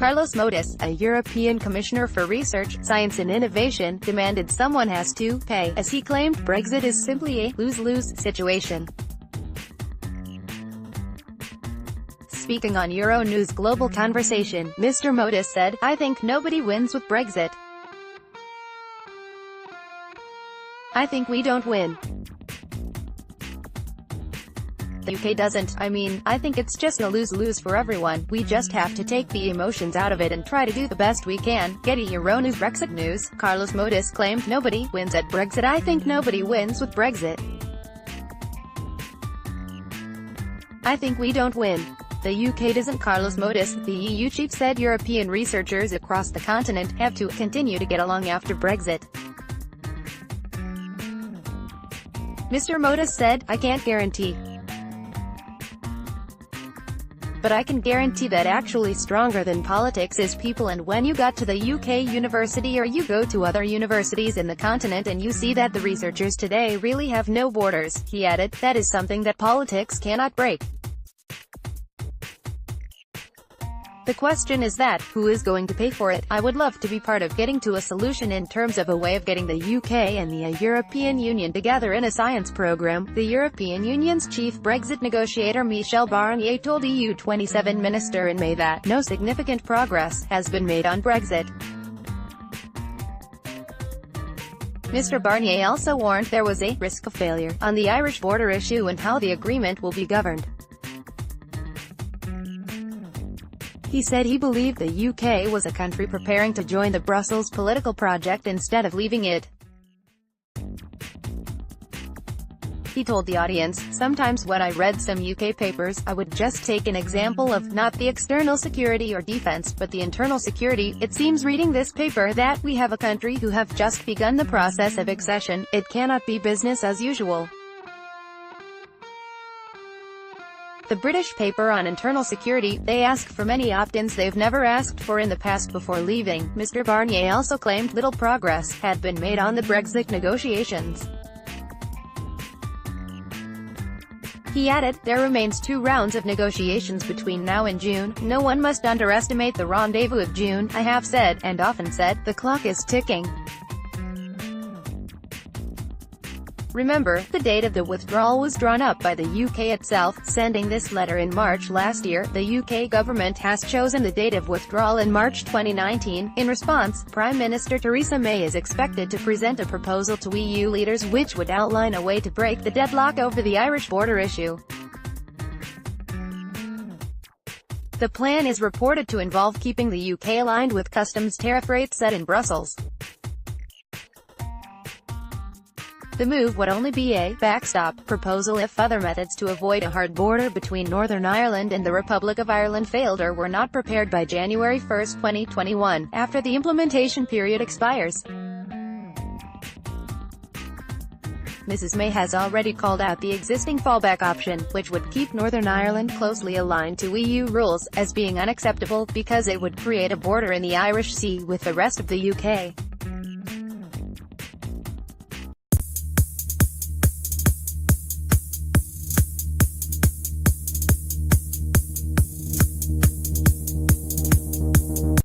Carlos Moedas, a European Commissioner for Research, Science and Innovation, demanded someone has to pay, as he claimed Brexit is simply a lose-lose situation. Speaking on Euronews Global Conversation, Mr. Moedas said, "I think nobody wins with Brexit. I think we don't win. The UK doesn't. I think it's just a lose-lose for everyone. We just have to take the emotions out of it and try to do the best we can." Getty EuronewsBrexit news. Carlos Moedas claimed nobody wins at Brexit. "I think nobody wins with Brexit. I think we don't win. The UK doesn't." Carlos Moedas, the EU chief, said European researchers across the continent have to continue to get along after Brexit. Mr. Moedas said, "I can't guarantee. But I can guarantee that actually stronger than politics is people, and when you got to the UK university or you go to other universities in the continent and you see that the researchers today really have no borders," he added, "that is something that politics cannot break. The question is that, who is going to pay for it? I would love to be part of getting to a solution in terms of a way of getting the UK and the European Union together in a science program." The European Union's chief Brexit negotiator Michel Barnier told EU 27 minister in May that no significant progress has been made on Brexit. Mr. Barnier also warned there was a risk of failure on the Irish border issue and how the agreement will be governed. He said he believed the UK was a country preparing to join the Brussels political project instead of leaving it. He told the audience, "Sometimes when I read some UK papers, I would just take an example of, not the external security or defense, but the internal security. It seems reading this paper that we have a country who have just begun the process of accession. It cannot be business as usual." The British paper on internal security, they ask for many opt-ins they've never asked for in the past before leaving. Mr. Barnier also claimed little progress had been made on the Brexit negotiations. He added, "There remains 2 rounds of negotiations between now and June. No one must underestimate the rendezvous of June. I have said, and often said, the clock is ticking. Remember, the date of the withdrawal was drawn up by the UK itself, sending this letter in March last year. The UK government has chosen the date of withdrawal in March 2019. In response, Prime Minister Theresa May is expected to present a proposal to EU leaders which would outline a way to break the deadlock over the Irish border issue. The plan is reported to involve keeping the UK aligned with customs tariff rates set in Brussels. The move would only be a backstop proposal if other methods to avoid a hard border between Northern Ireland and the Republic of Ireland failed or were not prepared by January 1, 2021, after the implementation period expires. Mrs. May has already called out the existing fallback option, which would keep Northern Ireland closely aligned to EU rules, as being unacceptable, because it would create a border in the Irish Sea with the rest of the UK.